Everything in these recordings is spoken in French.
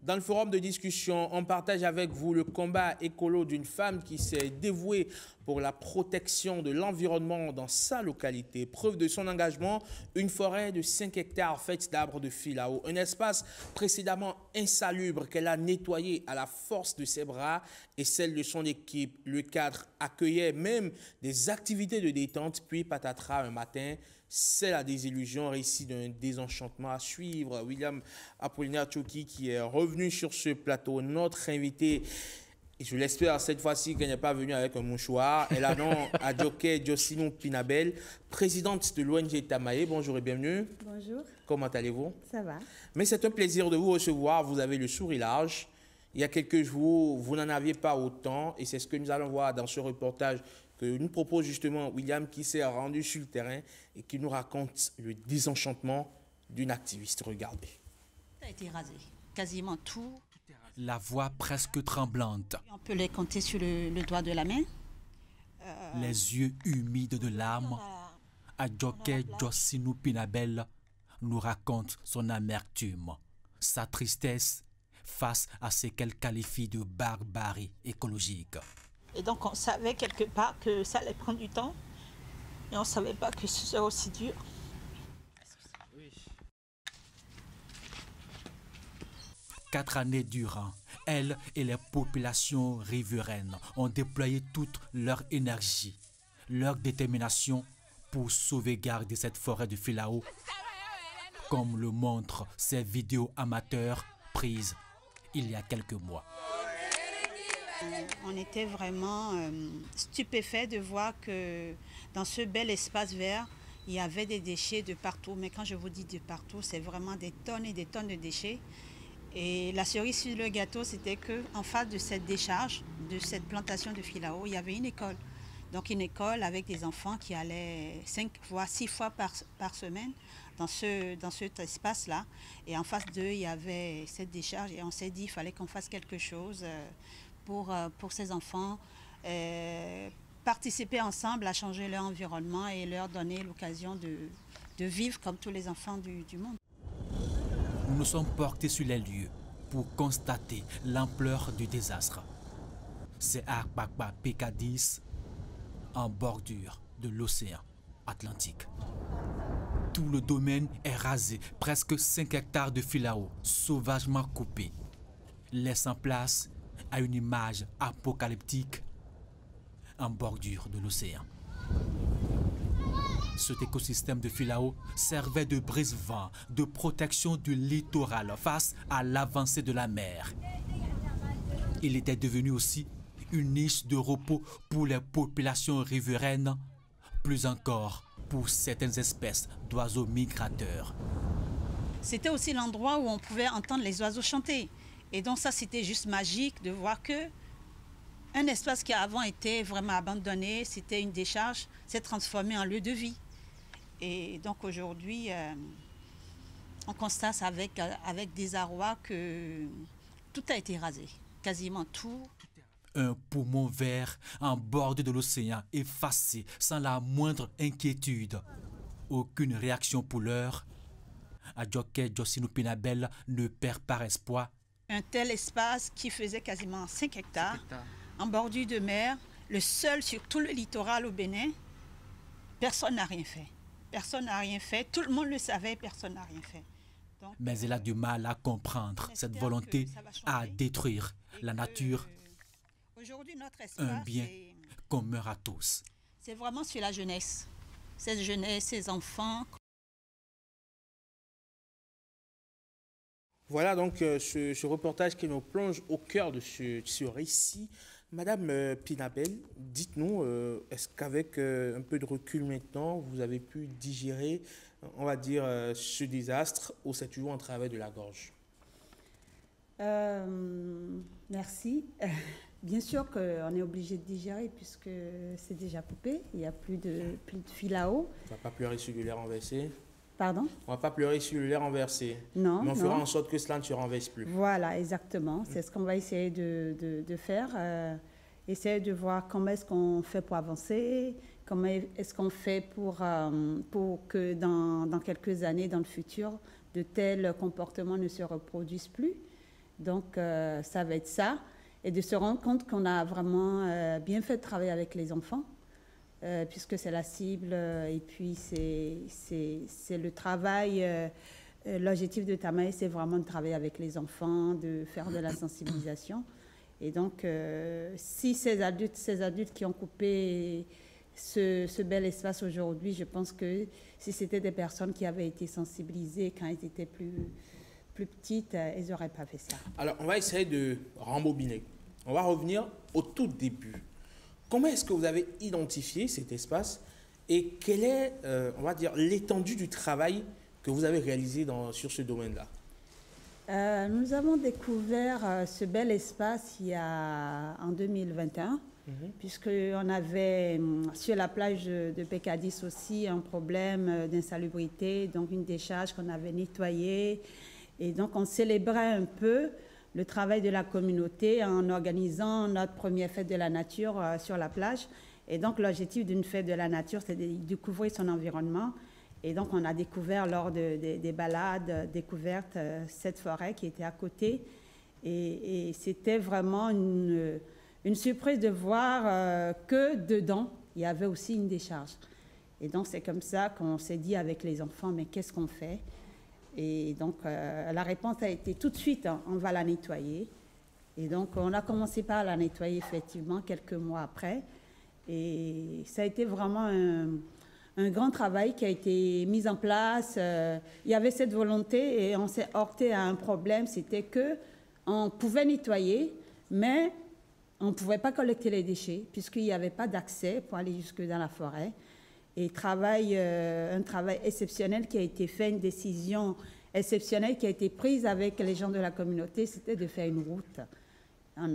Dans le forum de discussion, on partage avec vous le combat écolo d'une femme qui s'est dévouée pour la protection de l'environnement dans sa localité. Preuve de son engagement, une forêt de 5 hectares faite d'arbres de filao, un espace précédemment insalubre qu'elle a nettoyé à la force de ses bras et celle de son équipe. Le cadre accueillait même des activités de détente, puis patatras un matin. C'est la désillusion, récit d'un désenchantement à suivre. William Apollinaire Tchoki qui est revenu sur ce plateau. Notre invité, et je l'espère cette fois-ci qu'elle n'est pas venue avec un mouchoir. Elle a nom Adjoke Josinou Pinabel, présidente de l'ONG Tamaye. Bonjour et bienvenue. Bonjour. Comment allez-vous? Ça va. Mais c'est un plaisir de vous recevoir. Vous avez le sourire large. Il y a quelques jours, vous n'en aviez pas autant. Et c'est ce que nous allons voir dans ce reportage que nous propose justement William qui s'est rendu sur le terrain et qui nous raconte le désenchantement d'une activiste. Regardez. Tout a été rasé, quasiment tout. La voix presque tremblante. On peut les compter sur le doigt de la main. Les yeux humides de larmes. Adjoke Josinou Pinabel nous raconte son amertume, sa tristesse face à ce qu'elle qualifie de barbarie écologique. Et donc on savait quelque part que ça allait prendre du temps. Et on ne savait pas que ce serait aussi dur. Oui. 4 années durant, elle et les populations riveraines ont déployé toute leur énergie, leur détermination pour sauvegarder cette forêt de filao, comme le montrent ces vidéos amateurs prises il y a quelques mois. On était vraiment stupéfaits de voir que dans ce bel espace vert, il y avait des déchets de partout. Mais quand je vous dis de partout, c'est vraiment des tonnes et des tonnes de déchets. Et la cerise sur le gâteau, c'était qu'en face de cette décharge, de cette plantation de filao, il y avait une école. Donc une école avec des enfants qui allaient 5 voire 6 fois par semaine dans cet espace-là. Et en face d'eux, il y avait cette décharge. Et on s'est dit qu'il fallait qu'on fasse quelque chose pour ces enfants, participer ensemble à changer leur environnement et leur donner l'occasion de vivre comme tous les enfants du monde. Nous nous sommes portés sur les lieux pour constater l'ampleur du désastre. C'est Akbakba PK10 en bordure de l'océan Atlantique. Tout le domaine est rasé, presque 5 hectares de filao sauvagement coupés, laissant place à une image apocalyptique en bordure de l'océan. Cet écosystème de filao servait de brise-vent, de protection du littoral face à l'avancée de la mer. Il était devenu aussi une niche de repos pour les populations riveraines, plus encore pour certaines espèces d'oiseaux migrateurs. C'était aussi l'endroit où on pouvait entendre les oiseaux chanter. Et donc ça, c'était juste magique de voir que un espace qui avant était vraiment abandonné, c'était une décharge, s'est transformé en lieu de vie. Et donc aujourd'hui, on constate avec désarroi que tout a été rasé, quasiment tout. Un poumon vert en bord de l'océan, effacé, sans la moindre inquiétude. Aucune réaction pour l'heure. Adjoke Josinou Pinabel ne perd pas espoir. Un tel espace qui faisait quasiment 5 hectares, en bordure de mer, le seul sur tout le littoral au Bénin, personne n'a rien fait. Personne n'a rien fait, tout le monde le savait, personne n'a rien fait. Donc, mais elle a du mal à comprendre cette volonté à détruire la nature, un bien commun à tous. C'est vraiment sur la jeunesse, cette jeunesse, ces enfants. Voilà donc ce reportage qui nous plonge au cœur de ce récit. Madame Pinabel, dites-nous, est-ce qu'avec un peu de recul maintenant, vous avez pu digérer, on va dire, ce désastre ou c'est toujours en travers de la gorge? Merci. Bien sûr qu'on est obligé de digérer puisque c'est déjà coupé, il n'y a plus de filao. On ne va pas pleurer sur le lait renversé. Pardon? On ne va pas pleurer sur le lait renversé. Non. Mais on fera en sorte que cela ne se renverse plus. Voilà, exactement. C'est ce qu'on va essayer de faire. Essayer de voir comment est-ce qu'on fait pour avancer, comment est-ce qu'on fait pour que dans quelques années, dans le futur, de tels comportements ne se reproduisent plus. Donc, ça va être ça. Et de se rendre compte qu'on a vraiment bien fait de travailler avec les enfants, puisque c'est la cible, et puis c'est le travail. L'objectif de Tamae, c'est vraiment de travailler avec les enfants, de faire de la sensibilisation. Et donc, si ces adultes qui ont coupé ce bel espace aujourd'hui, je pense que si c'était des personnes qui avaient été sensibilisées quand elles étaient plus petites, elles n'auraient pas fait ça. Alors, on va essayer de rembobiner. On va revenir au tout début. Comment est-ce que vous avez identifié cet espace et quelle est, on va dire, l'étendue du travail que vous avez réalisé sur ce domaine-là? Nous avons découvert ce bel espace en 2021, puisqu'on avait sur la plage de Pécadis aussi un problème d'insalubrité, donc une décharge qu'on avait nettoyée. Et donc, on célébrait un peu le travail de la communauté en organisant notre première fête de la nature sur la plage. Et donc, l'objectif d'une fête de la nature, c'est de découvrir son environnement. Et donc, on a découvert lors des balades découvertes cette forêt qui était à côté. Et c'était vraiment une surprise de voir que dedans, il y avait aussi une décharge. Et donc, c'est comme ça qu'on s'est dit avec les enfants, mais qu'est-ce qu'on fait? Et donc, la réponse a été tout de suite, on va la nettoyer. Et donc, on a commencé par la nettoyer effectivement quelques mois après. Et ça a été vraiment un grand travail qui a été mis en place. Il y avait cette volonté et on s'est heurté à un problème, c'était qu'on pouvait nettoyer, mais on ne pouvait pas collecter les déchets puisqu'il n'y avait pas d'accès pour aller jusque dans la forêt. Et un travail exceptionnel qui a été fait, une décision exceptionnelle qui a été prise avec les gens de la communauté, c'était de faire une route.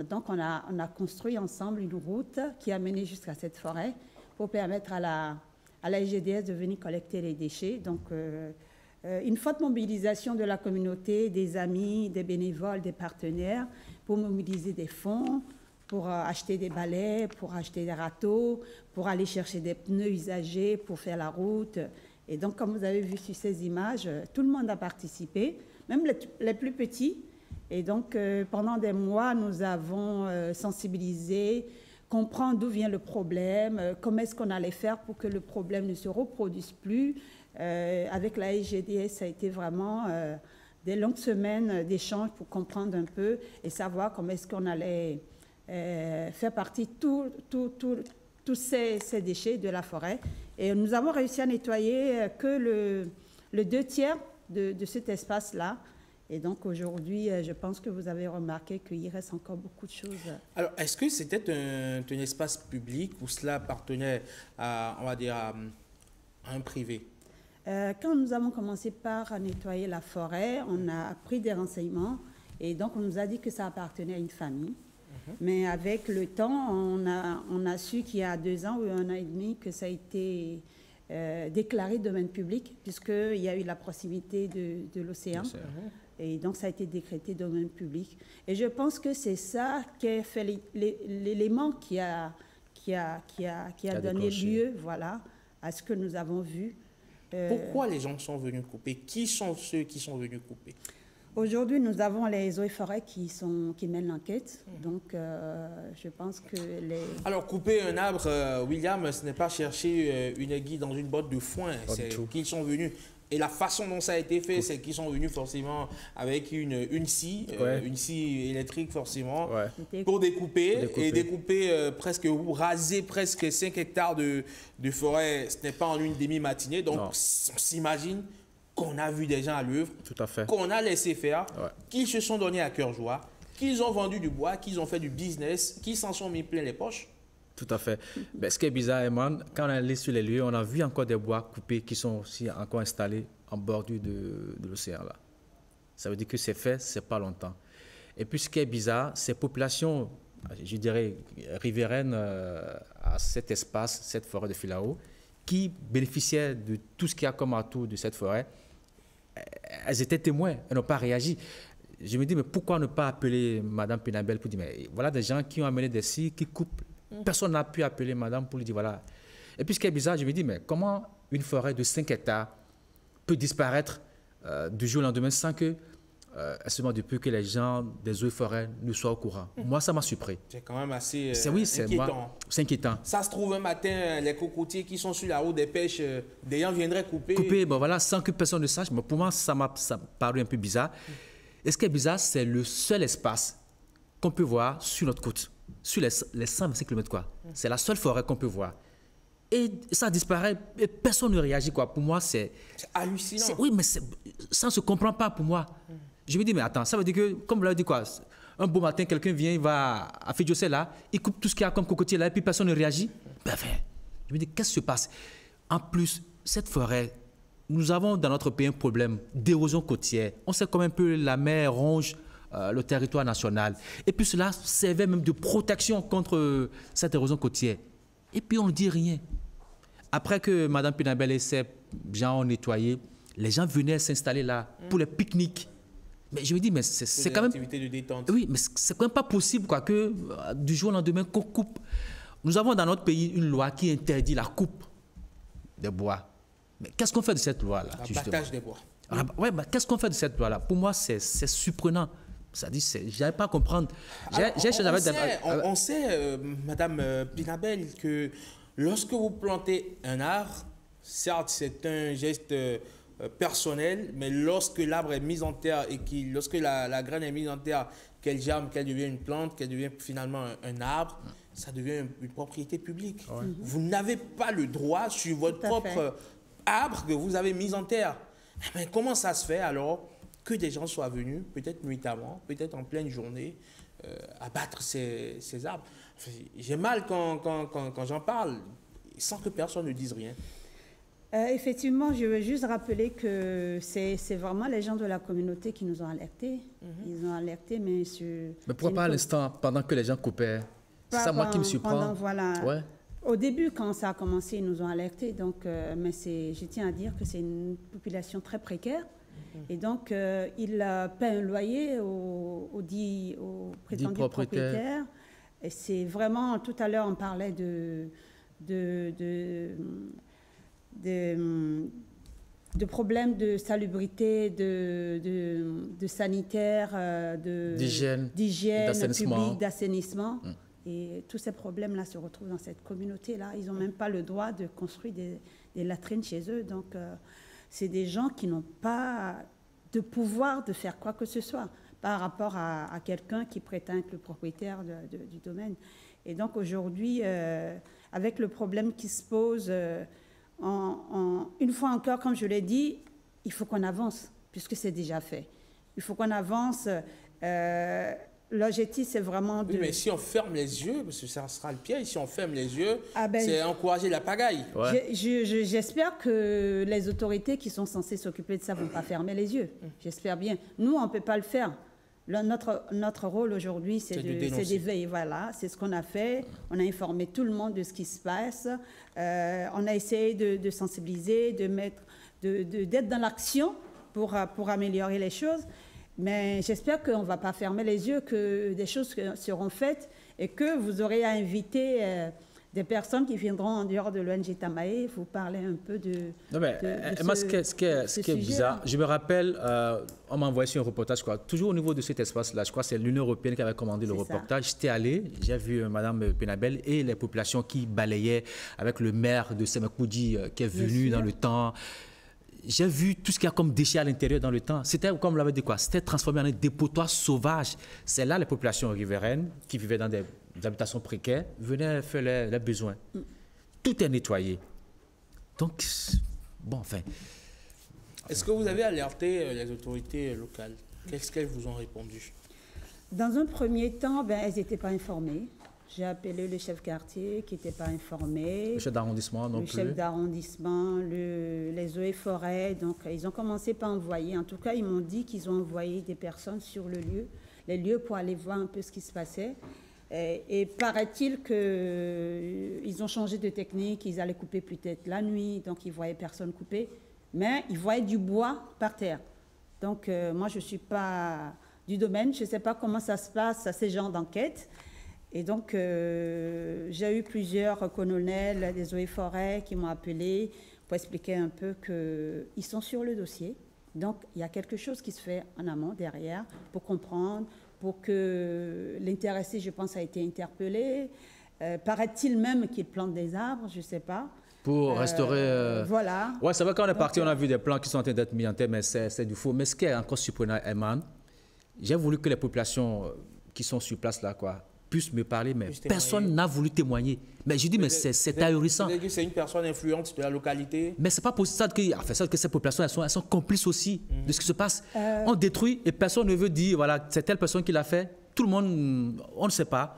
Donc, on a construit ensemble une route qui a mené jusqu'à cette forêt pour permettre à la SGDS de venir collecter les déchets. Donc, une forte mobilisation de la communauté, des amis, des bénévoles, des partenaires pour mobiliser des fonds, pour acheter des balais, pour acheter des râteaux, pour aller chercher des pneus usagés, pour faire la route. Et donc, comme vous avez vu sur ces images, tout le monde a participé, même les plus petits. Et donc, pendant des mois, nous avons sensibilisé, comprendre d'où vient le problème, comment est-ce qu'on allait faire pour que le problème ne se reproduise plus. Avec la SGDS, ça a été vraiment des longues semaines d'échanges pour comprendre un peu et savoir comment est-ce qu'on allait faire partie tous ces déchets de la forêt. Et nous avons réussi à nettoyer que le 2/3 de cet espace-là. Et donc aujourd'hui, je pense que vous avez remarqué qu'il reste encore beaucoup de choses. Alors, est-ce que c'était un espace public ou cela appartenait à, on va dire, à un privé? Quand nous avons commencé par nettoyer la forêt, on a pris des renseignements et donc on nous a dit que ça appartenait à une famille. Mais avec le temps, on a su qu'il y a 2 ans ou 1 an et demi que ça a été déclaré domaine public, puisqu'il y a eu la proximité de l'océan. Et donc, ça a été décrété domaine public. Et je pense que c'est ça qui a fait l'élément qui a donné lieu, voilà, à ce que nous avons vu. Pourquoi les gens sont venus couper? Qui sont ceux qui sont venus couper? Aujourd'hui, nous avons les eaux et forêts qui mènent l'enquête. Donc, je pense que Alors, couper un arbre, William, ce n'est pas chercher une aiguille dans une botte de foin. C'est qu'ils sont venus. Et la façon dont ça a été fait, c'est qu'ils sont venus forcément avec une scie, une scie électrique forcément, pour découper. Et découper presque, ou raser presque 5 hectares de forêt. Ce n'est pas en une demi-matinée. Donc, on s'imagine qu'on a vu des gens à l'œuvre, qu'on a laissé faire, qu'ils se sont donnés à cœur joie, qu'ils ont vendu du bois, qu'ils ont fait du business, qu'ils s'en sont mis plein les poches. Tout à fait. Ben, ce qui est bizarre, Eman, quand on est allé sur les lieux, on a vu encore des bois coupés qui sont aussi encore installés en bordure de l'océan. Là. Ça veut dire que c'est fait, c'est pas longtemps. Et puis ce qui est bizarre, ces populations, je dirais, riveraines à cet espace, cette forêt de Filao, qui bénéficiaient de tout ce qu'il y a comme atout de cette forêt, elles étaient témoins, elles n'ont pas réagi. Je me dis, mais pourquoi ne pas appeler Madame Pinabel pour dire, mais voilà des gens qui ont amené des scies, qui coupent. Personne n'a pu appeler Madame pour lui dire, voilà. Et puis ce qui est bizarre, je me dis, mais comment une forêt de 5 hectares peut disparaître du jour au lendemain sans que seulement depuis que les gens des eaux et forêts ne soient au courant. Moi, ça m'a surpris. C'est quand même assez inquiétant. C'est inquiétant. Ça se trouve un matin, les cocotiers qui sont sur la route des pêches, des gens viendraient couper. Couper, bon, voilà, sans que personne ne sache. Mais pour moi, ça m'a paru un peu bizarre. Et ce qui est bizarre, c'est le seul espace qu'on peut voir sur notre côte, sur les 125 km, quoi. C'est la seule forêt qu'on peut voir. Et ça disparaît et personne ne réagit, quoi. Pour moi, c'est hallucinant. Oui, mais ça ne se comprend pas pour moi. Je me dis, mais attends, ça veut dire que, comme vous l'avez dit, quoi, un beau matin, quelqu'un vient, il va à Fidjosé, là, il coupe tout ce qu'il y a comme cocotier là, et puis personne ne réagit. Ben, enfin, je me dis, qu'est-ce qui se passe? En plus, cette forêt, nous avons dans notre pays un problème d'érosion côtière. On sait comme un peu la mer ronge le territoire national. Et puis cela servait même de protection contre cette érosion côtière. Et puis on ne dit rien. Après que Mme Pinabel et ses gens ont nettoyé, les gens venaient s'installer là pour les pique-niques. Mais je me dis, mais c'est quand même... activité de détente. Oui, mais c'est quand même pas possible, quoi, que du jour au lendemain, qu'on coupe. Nous avons dans notre pays une loi qui interdit la coupe des bois. Mais qu'est-ce qu'on fait de cette loi-là? L'abattage des bois. Oui, mais qu'est-ce qu'on fait de cette loi-là? Pour moi, c'est surprenant. Ça dit, je n'arrive pas à comprendre. On sait, Madame Pinabel, que lorsque vous plantez un arbre, certes, c'est un geste personnel, mais lorsque l'arbre est mis en terre et lorsque la graine est mise en terre, qu'elle germe, qu'elle devient une plante, qu'elle devient finalement un arbre, ça devient une propriété publique. Ouais. Vous n'avez pas le droit sur votre propre arbre que vous avez mis en terre. Mais comment ça se fait alors que des gens soient venus, peut-être nuitamment, peut-être en pleine journée, abattre ces arbres? Enfin, j'ai mal quand j'en parle, sans que personne ne dise rien. Effectivement, je veux juste rappeler que c'est vraiment les gens de la communauté qui nous ont alertés. Ils ont alerté, mais Mais pourquoi pas à l'instant, pendant que les gens coupaient? C'est ça, moi, qui me surprend. Voilà. Ouais. Au début, quand ça a commencé, ils nous ont alertés. Donc, mais je tiens à dire que c'est une population très précaire. Et donc, ils paient un loyer aux prétendus propriétaires. Et c'est vraiment, tout à l'heure, on parlait de problèmes de salubrité, de sanitaire, d'hygiène publique, d'assainissement. Et tous ces problèmes-là se retrouvent dans cette communauté-là. Ils n'ont même pas le droit de construire des latrines chez eux. Donc, c'est des gens qui n'ont pas de pouvoir de faire quoi que ce soit par rapport à quelqu'un qui prétend être le propriétaire du domaine. Et donc, aujourd'hui, avec le problème qui se pose... une fois encore, comme je l'ai dit, il faut qu'on avance, puisque c'est déjà fait. Il faut qu'on avance. L'objectif, c'est vraiment de... Oui, mais si on ferme les yeux, parce que ça sera le piège, si on ferme les yeux, c'est encourager la pagaille. Ouais. J'espère que les autorités qui sont censées s'occuper de ça ne vont pas fermer les yeux. J'espère bien. Nous, on ne peut pas le faire. Notre rôle aujourd'hui, c'est d'éveiller. Voilà, c'est ce qu'on a fait. On a informé tout le monde de ce qui se passe. On a essayé de sensibiliser, d'être dans l'action pour améliorer les choses. Mais j'espère qu'on ne va pas fermer les yeux, que des choses seront faites et que vous aurez à inviter des personnes qui viendront en dehors de l'ONG Tamae, vous parler un peu de... Non mais, moi, ce qui est bizarre, je me rappelle, on m'a envoyé sur un reportage, toujours au niveau de cet espace-là, je crois que c'est l'Union européenne qui avait commandé le reportage. J'étais allé, j'ai vu Mme Pinabel et les populations qui balayaient avec le maire de Semekoudi qui est venu dans le temps. J'ai vu tout ce qu'il y a comme déchets à l'intérieur dans le temps. C'était, comme vous l'avez dit, c'était transformé en un dépotoir sauvage. C'est là les populations riveraines qui vivaient dans des habitations précaires venaient faire leurs besoins. Tout est nettoyé. Donc, bon, enfin... Est-ce que vous avez alerté les autorités locales? Qu'est-ce qu'elles vous ont répondu? Dans un premier temps, elles n'étaient pas informées. J'ai appelé le chef quartier qui n'était pas informé. Le chef d'arrondissement non plus. Le chef d'arrondissement, les eaux et forêts. Donc, ils ont commencé par envoyer. En tout cas, ils m'ont dit qu'ils ont envoyé des personnes sur les lieux pour aller voir un peu ce qui se passait. Et paraît-il qu'ils ont changé de technique. Ils allaient couper peut-être la nuit. Donc, ils ne voyaient personne couper. Mais ils voyaient du bois par terre. Donc, moi, je ne suis pas du domaine. Je ne sais pas comment ça se passe à ces genres d'enquête. Et donc, j'ai eu plusieurs colonels des eaux et forêts qui m'ont appelé pour expliquer un peu qu'ils sont sur le dossier. Donc, il y a quelque chose qui se fait en amont, derrière, pour comprendre, pour que l'intéressé, je pense, a été interpellé. Paraît-il même qu'il plante des arbres, je ne sais pas. Pour restaurer... Voilà. Ouais, c'est vrai, quand on est parti, on a vu des plans qui sont en train d'être mis en terre, mais c'est du faux. Mais ce qui est encore surprenant, Eman, j'ai voulu que les populations qui sont sur place là, puissent me parler, mais personne n'a voulu témoigner. Mais je dis, mais c'est ahurissant. C'est une personne influente de la localité. Mais c'est pas possible que ces populations, elles sont complices aussi de ce qui se passe. On détruit et personne ne veut dire, voilà, c'est telle personne qui l'a fait. Tout le monde, on ne sait pas.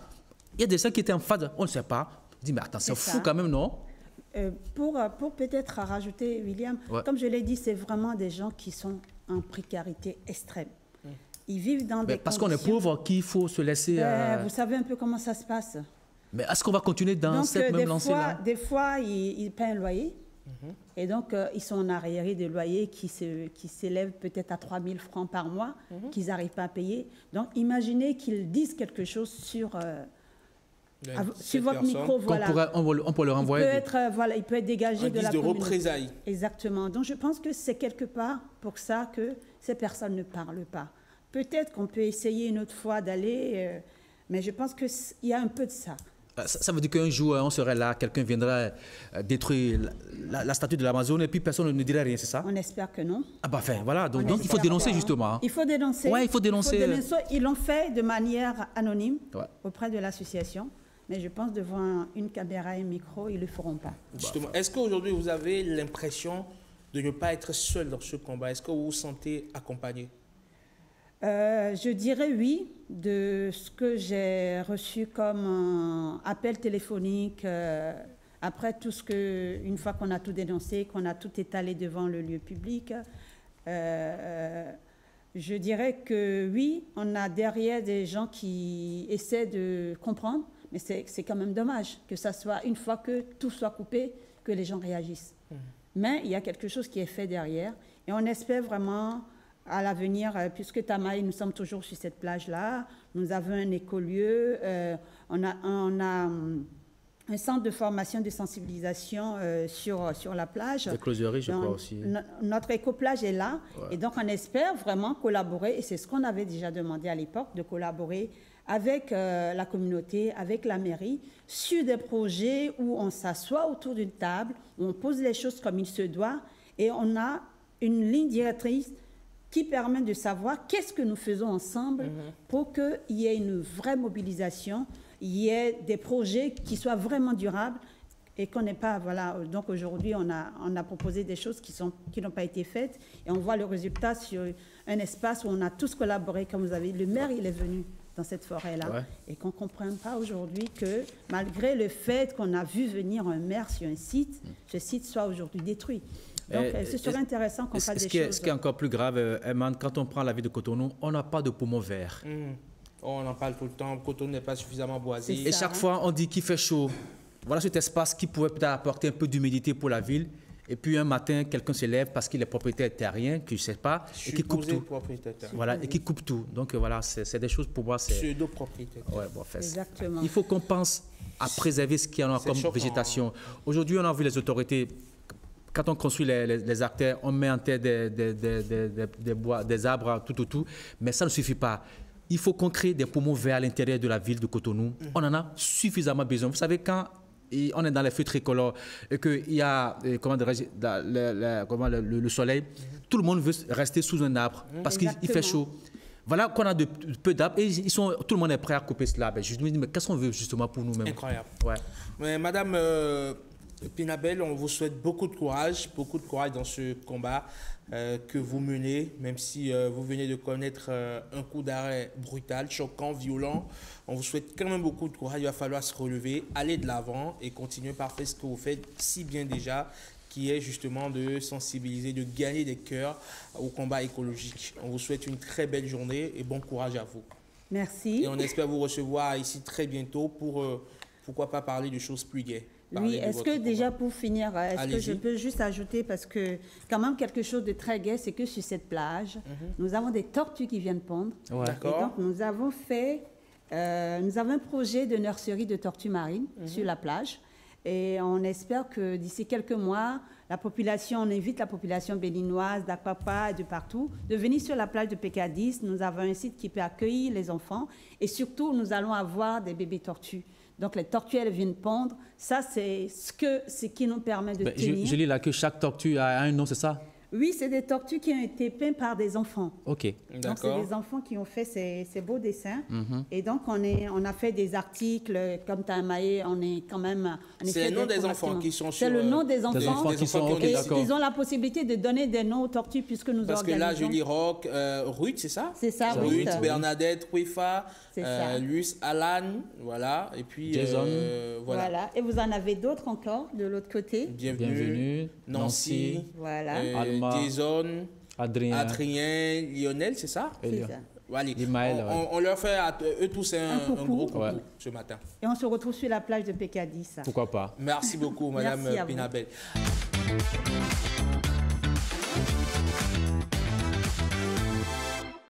Il y a des gens qui étaient en face, on ne sait pas. Je dis, mais attends, c'est fou quand même, non? Pour peut-être rajouter, William, comme je l'ai dit, c'est vraiment des gens qui sont en précarité extrême. Ils vivent dans des parce qu'on est pauvre, qu'il faut se laisser... Vous savez un peu comment ça se passe. Mais est-ce qu'on va continuer dans cette même lancée-là? Des fois, ils paient un loyer. Et donc, ils sont en arriéré de loyer qui s'élève peut-être à 3 000 francs par mois, qu'ils n'arrivent pas à payer. Donc, imaginez qu'ils disent quelque chose sur votre micro. Voilà. On pourrait le renvoyer. Il peut être dégagé de la communauté. Représailles. Exactement. Donc, je pense que c'est quelque part pour ça que ces personnes ne parlent pas. Peut-être qu'on peut essayer une autre fois d'aller, mais je pense qu'il y a un peu de ça. Ça veut dire qu'un jour, on serait là, quelqu'un viendrait détruire la statue de l'Amazone et puis personne ne dirait rien, c'est ça? On espère que non. Ah bah voilà, donc il faut dénoncer justement. Il faut dénoncer. Ouais, il faut dénoncer. Ils l'ont fait de manière anonyme auprès de l'association, mais je pense devant une caméra et un micro, ils ne le feront pas. Justement, est-ce qu'aujourd'hui vous avez l'impression de ne pas être seul dans ce combat? Est-ce que vous vous sentez accompagné? Je dirais oui, de ce que j'ai reçu comme appel téléphonique, après tout une fois qu'on a tout dénoncé, qu'on a tout étalé devant le lieu public, je dirais que oui, on a derrière des gens qui essaient de comprendre, mais c'est quand même dommage que ça soit, une fois que tout soit coupé, que les gens réagissent. Mais il y a quelque chose qui est fait derrière, et on espère vraiment... à l'avenir, puisque Tamaï, nous sommes toujours sur cette plage-là, nous avons un écolieu, on a un centre de formation, de sensibilisation sur la plage. De closerie, je crois aussi. Notre écoplage est là, et donc on espère vraiment collaborer, et c'est ce qu'on avait déjà demandé à l'époque, de collaborer avec la communauté, avec la mairie, sur des projets où on s'assoit autour d'une table, où on pose les choses comme il se doit, et on a une ligne directrice qui permet de savoir qu'est-ce que nous faisons ensemble pour qu'il y ait une vraie mobilisation, il y ait des projets qui soient vraiment durables et qu'on n'ait pas... Voilà, donc aujourd'hui, on a proposé des choses qui n'ont pas été faites et on voit le résultat sur un espace où on a tous collaboré, comme vous avez dit. Le maire, il est venu dans cette forêt-là et qu'on ne comprenne pas aujourd'hui que malgré le fait qu'on a vu venir un maire sur un site, ce site soit aujourd'hui détruit. Donc, ce serait intéressant qu'on fasse des choses. Ce qui est encore plus grave, Eman, quand on prend la ville de Cotonou, on n'a pas de poumons verts. On en parle tout le temps. Cotonou n'est pas suffisamment boisé. Et chaque fois, on dit qu'il fait chaud. Voilà cet espace qui pouvait peut-être apporter un peu d'humidité pour la ville. Et puis un matin, quelqu'un se lève parce qu'il est propriétaire terrien, que je ne sais pas, et qui coupe tout. Voilà, et qui coupe tout. Donc voilà, c'est des choses pour moi. Pseudo-propriétaire. Ouais, bon, exactement. Il faut qu'on pense à préserver ce qu'il y a comme végétation. Aujourd'hui, on a vu les autorités. Quand on construit les artères, on met en terre des arbres, tout, mais ça ne suffit pas. Il faut qu'on crée des poumons verts à l'intérieur de la ville de Cotonou. On en a suffisamment besoin. Vous savez, quand on est dans les feux tricolores et qu'il y a le soleil, tout le monde veut rester sous un arbre parce qu'il fait chaud. Voilà qu'on a peu d'arbres et tout le monde est prêt à couper cela. Je me dis, mais qu'est-ce qu'on veut justement pour nous-mêmes? Incroyable. Ouais. Mais Madame Pinabel, on vous souhaite beaucoup de courage dans ce combat que vous menez, même si vous venez de connaître un coup d'arrêt brutal, choquant, violent. On vous souhaite quand même beaucoup de courage. Il va falloir se relever, aller de l'avant et continuer par faire ce que vous faites si bien déjà, qui est justement de sensibiliser, de gagner des cœurs au combat écologique. On vous souhaite une très belle journée et bon courage à vous. Merci. Et on espère vous recevoir ici très bientôt pour, pourquoi pas, parler de choses plus gaies. Oui, est-ce que déjà pour finir, est-ce que je peux juste ajouter, parce que quand même quelque chose de très gai, c'est que sur cette plage, nous avons des tortues qui viennent pondre. Ouais. Et donc nous avons un projet de nurserie de tortues marines sur la plage. Et on espère que d'ici quelques mois, la population, on invite la population béninoise, d'Akpakpa et de partout, de venir sur la plage de Pécadis. Nous avons un site qui peut accueillir les enfants et surtout, nous allons avoir des bébés tortues. Donc, les tortues, elles viennent pondre. Ça, c'est ce qui nous permet de tenir. Je lis là que chaque tortue a un nom, c'est ça? Oui, c'est des tortues qui ont été peintes par des enfants. OK. Donc, c'est des enfants qui ont fait ces beaux dessins. Et donc, on a fait des articles, comme Tamae, on est quand même... C'est le nom des enfants qui sont sur... C'est le nom des enfants. Des enfants qui sont... OK, d'accord. Ils ont la possibilité de donner des noms aux tortues puisque nous organisons... Parce que là, je lis Rock, Ruth, c'est ça? C'est ça, Ruth, Bernadette, Wifa, ça. Luce, Alan, voilà. Et puis... Jason. Voilà. Et vous en avez d'autres encore de l'autre côté. Bienvenue. Nancy. Voilà. Jason, Adrien, Lionel, c'est ça? C'est ça. Allez, Ismaël, on leur fait à eux tous un gros coucou ce matin. Et on se retrouve sur la plage de Pécadis. Pourquoi pas? Merci beaucoup, Madame Merci Pinabel.